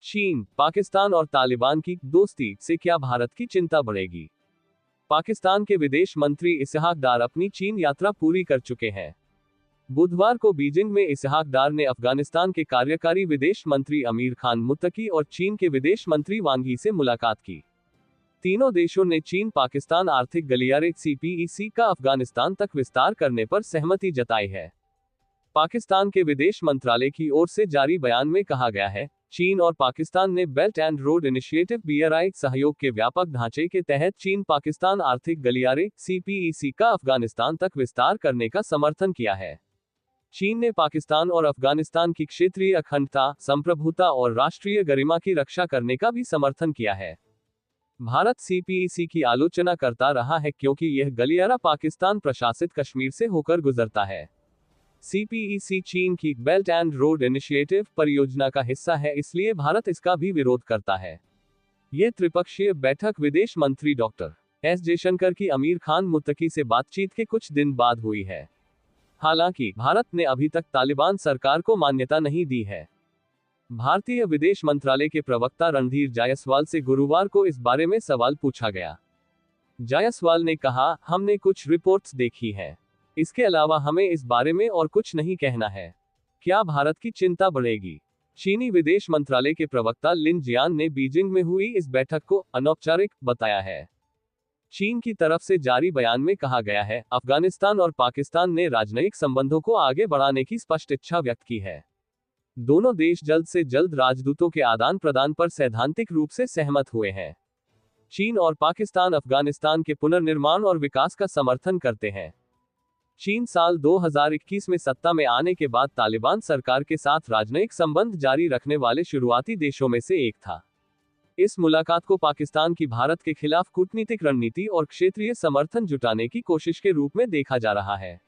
चीन, पाकिस्तान और तालिबान की दोस्ती से क्या भारत की चिंता बढ़ेगी? पाकिस्तान के विदेश मंत्री इसहाक डार अपनी चीन यात्रा पूरी कर चुके हैं। बुधवार को बीजिंग में इसहाक डार ने अफगानिस्तान के कार्यकारी विदेश मंत्री अमीर खान मुत्तकी और चीन के विदेश मंत्री वांग यी से मुलाकात की। तीनों देशों ने चीन पाकिस्तान आर्थिक गलियारे CPEC का अफगानिस्तान तक विस्तार करने पर सहमति जताई है। पाकिस्तान के विदेश मंत्रालय की ओर से जारी बयान में कहा गया है, चीन और पाकिस्तान ने belt and road initiative BRI सहयोग के व्यापक ढांचे के तहत चीन पाकिस्तान आर्थिक गलियारे CPEC का अफगानिस्तान तक विस्तार करने का समर्थन किया है। चीन ने पाकिस्तान और अफगानिस्तान की क्षेत्रीय अखंडता, संप्रभुता और राष्ट्रीय गरिमा की रक्षा करने का भी समर्थन किया है। भारत CPEC की आलोचना करता रहा है क्योंकि यह गलियारा पाकिस्तान प्रशासित कश्मीर से होकर गुजरता है। CPEC चीन की बेल्ट एंड रोड इनिशिएटिव परियोजना का हिस्सा है, इसलिए भारत इसका भी विरोध करता है। यह त्रिपक्षीय बैठक विदेश मंत्री डॉक्टर S जयशंकर की अमीर खान मुत्तकी से बातचीत के कुछ दिन बाद हुई है। हालांकि भारत ने अभी तक तालिबान सरकार को मान्यता नहीं दी है। भारतीय विदेश मंत्रालय के प्रवक्ता रणधीर जायसवाल से गुरुवार को इस बारे में सवाल पूछा गया। जायसवाल ने कहा, हमने कुछ रिपोर्ट्स देखी हैं। इसके अलावा हमें इस बारे में और कुछ नहीं कहना है। क्या भारत की चिंता बढ़ेगी? चीनी विदेश मंत्रालय के प्रवक्ता लिन जियान ने बीजिंग में हुई इस बैठक को अनौपचारिक बताया है। चीन की तरफ से जारी बयान में कहा गया है, अफगानिस्तान और पाकिस्तान ने राजनयिक संबंधों को आगे बढ़ाने की स्पष्ट इच्छा व्यक्त की है। दोनों देश जल्द से जल्द राजदूतों के आदान प्रदान पर सैद्धांतिक रूप से सहमत हुए हैं। चीन और पाकिस्तान अफगानिस्तान के पुनर्निर्माण और विकास का समर्थन करते हैं। चीन साल 2021 में सत्ता में आने के बाद तालिबान सरकार के साथ राजनयिक संबंध जारी रखने वाले शुरुआती देशों में से एक था। इस मुलाकात को पाकिस्तान की भारत के खिलाफ कूटनीतिक रणनीति और क्षेत्रीय समर्थन जुटाने की कोशिश के रूप में देखा जा रहा है।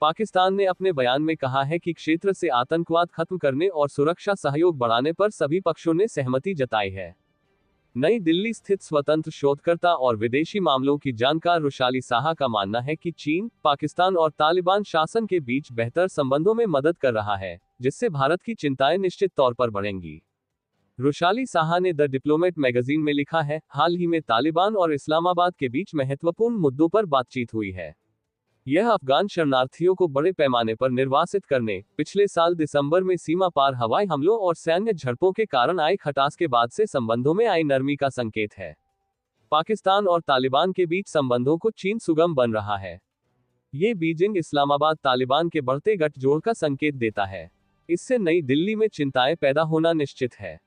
पाकिस्तान ने अपने बयान में कहा है कि क्षेत्र से आतंकवाद खत्म करने और सुरक्षा सहयोग बढ़ाने पर सभी पक्षों ने सहमति जताई है। नई दिल्ली स्थित स्वतंत्र शोधकर्ता और विदेशी मामलों की जानकार रुशाली साहा का मानना है कि चीन, पाकिस्तान और तालिबान शासन के बीच बेहतर संबंधों में मदद कर रहा है, जिससे भारत की चिंताएं निश्चित तौर पर बढ़ेंगी। रुशाली साहा ने द डिप्लोमेट मैगजीन में लिखा है, हाल ही में तालिबान और इस्लामाबाद के बीच महत्वपूर्ण मुद्दों पर बातचीत हुई है। यह अफगान शरणार्थियों को बड़े पैमाने पर निर्वासित करने, पिछले साल दिसंबर में सीमा पार हवाई हमलों और सैन्य झड़पों के कारण आई खटास के बाद से संबंधों में आई नरमी का संकेत है। पाकिस्तान और तालिबान के बीच संबंधों को चीन सुगम बन रहा है। ये बीजिंग इस्लामाबाद तालिबान के बढ़ते गठजोड़ का संकेत देता है। इससे नई दिल्ली में चिंताएं पैदा होना निश्चित है।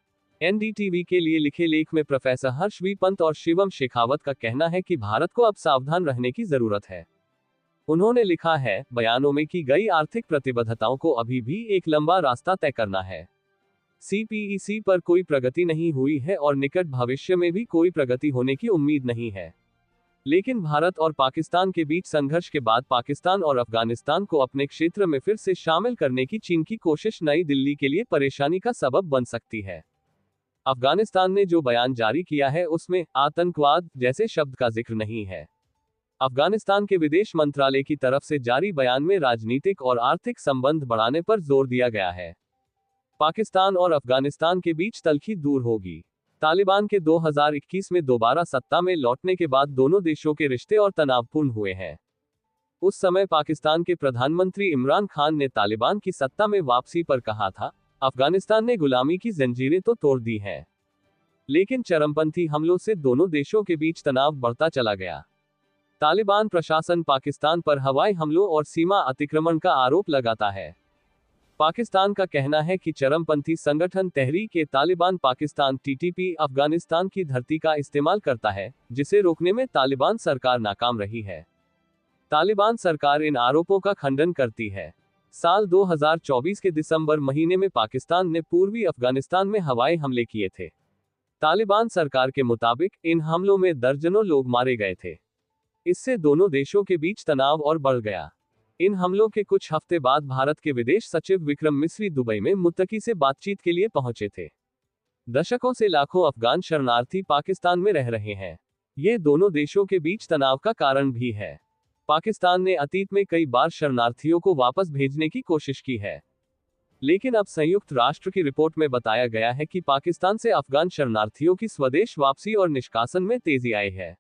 NDTV के लिए लिखे लेख में प्रोफेसर हर्ष V पंत और शिवम शेखावत का कहना है कि भारत को अब सावधान रहने की जरूरत है। उन्होंने लिखा है, बयानों में की गई आर्थिक प्रतिबद्धताओं को अभी भी एक लंबा रास्ता तय करना है। CPEC पर कोई प्रगति नहीं हुई है और निकट भविष्य में भी कोई प्रगति होने की उम्मीद नहीं है। लेकिन भारत और पाकिस्तान के बीच संघर्ष के बाद पाकिस्तान और अफगानिस्तान को अपने क्षेत्र में फिर से शामिल करने की चीन की कोशिश नई दिल्ली के लिए परेशानी का सबब बन सकती है। अफगानिस्तान ने जो बयान जारी किया है उसमें आतंकवाद जैसे शब्द का जिक्र नहीं है। अफगानिस्तान के विदेश मंत्रालय की तरफ से जारी बयान में राजनीतिक और आर्थिक संबंध बढ़ाने पर जोर दिया गया है। पाकिस्तान और अफगानिस्तान के बीच तल्खी दूर होगी। तालिबान के 2021 में दोबारा सत्ता में लौटने के बाद दोनों देशों के रिश्ते और तनावपूर्ण हुए हैं। उस समय पाकिस्तान के प्रधानमंत्री इमरान खान ने तालिबान की सत्ता में वापसी पर कहा था, अफगानिस्तान ने गुलामी की जंजीरें तो तोड़ दी हैं, लेकिन चरमपंथी हमलों से दोनों देशों के बीच तनाव बढ़ता चला गया। तालिबान प्रशासन पाकिस्तान पर हवाई हमलों और सीमा अतिक्रमण का आरोप लगाता है। पाकिस्तान का कहना है कि चरमपंथी संगठन तहरीक-ए-तालिबान पाकिस्तान TTP अफगानिस्तान की धरती का इस्तेमाल करता है, जिसे रोकने में तालिबान सरकार नाकाम रही है। तालिबान सरकार इन आरोपों का खंडन करती है। साल 2024 के दिसंबर महीने में पाकिस्तान ने पूर्वी अफगानिस्तान में हवाई हमले किए थे। तालिबान सरकार के मुताबिक इन हमलों में दर्जनों लोग मारे गए थे। इससे दोनों देशों के बीच तनाव और बढ़ गया। इन हमलों के कुछ हफ्ते बाद भारत के विदेश सचिव विक्रम मिस्री दुबई में मुत्तकी से बातचीत के लिए पहुंचे थे। दशकों से लाखों अफगान शरणार्थी पाकिस्तान में रह रहे हैं। ये दोनों देशों के बीच तनाव का कारण भी है। पाकिस्तान ने अतीत में कई बार शरणार्थियों को वापस भेजने की कोशिश की है। लेकिन अब संयुक्त राष्ट्र की रिपोर्ट में बताया गया है कि पाकिस्तान से अफगान शरणार्थियों की स्वदेश वापसी और निष्कासन में तेजी आई है।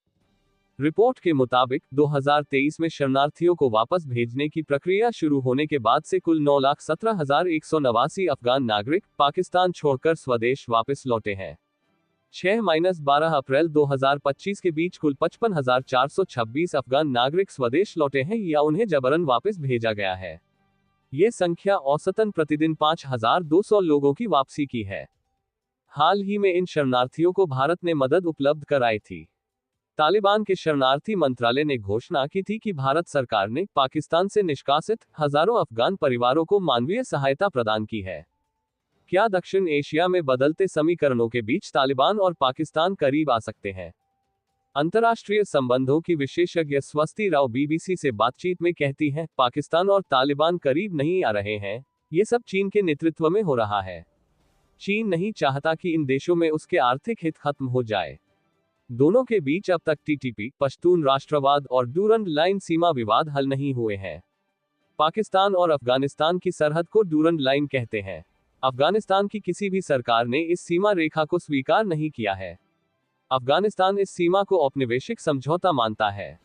रिपोर्ट के मुताबिक 2023 में शरणार्थियों को वापस भेजने की प्रक्रिया शुरू होने के बाद से कुल 9,17,189 अफगान नागरिक पाकिस्तान छोड़कर स्वदेश वापस लौटे हैं। 6-12 अप्रैल 2025 के बीच कुल 55,426 अफगान नागरिक स्वदेश लौटे हैं या उन्हें जबरन वापस भेजा गया है। ये संख्या औसतन प्रतिदिन 5,200 लोगों की वापसी की है। हाल ही में इन शरणार्थियों को भारत ने मदद उपलब्ध कराई थी। तालिबान के शरणार्थी मंत्रालय ने घोषणा की थी कि भारत सरकार ने पाकिस्तान से निष्कासित हजारों अफगान परिवारों को मानवीय सहायता प्रदान की है। क्या दक्षिण एशिया में बदलते समीकरणों के बीच तालिबान और पाकिस्तान करीब आ सकते हैं? अंतर्राष्ट्रीय संबंधों की विशेषज्ञ स्वस्ति राव बीबीसी से बातचीत में कहती हैं, पाकिस्तान और तालिबान करीब नहीं आ रहे हैं, ये सब चीन के नेतृत्व में हो रहा है। चीन नहीं चाहता कि इन देशों में उसके आर्थिक हित खत्म हो जाए। दोनों के बीच अब तक टीटीपी, पश्तून राष्ट्रवाद और डूरंड लाइन सीमा विवाद हल नहीं हुए हैं। पाकिस्तान और अफगानिस्तान की सरहद को डूरंड लाइन कहते हैं। अफगानिस्तान की किसी भी सरकार ने इस सीमा रेखा को स्वीकार नहीं किया है। अफगानिस्तान इस सीमा को औपनिवेशिक समझौता मानता है।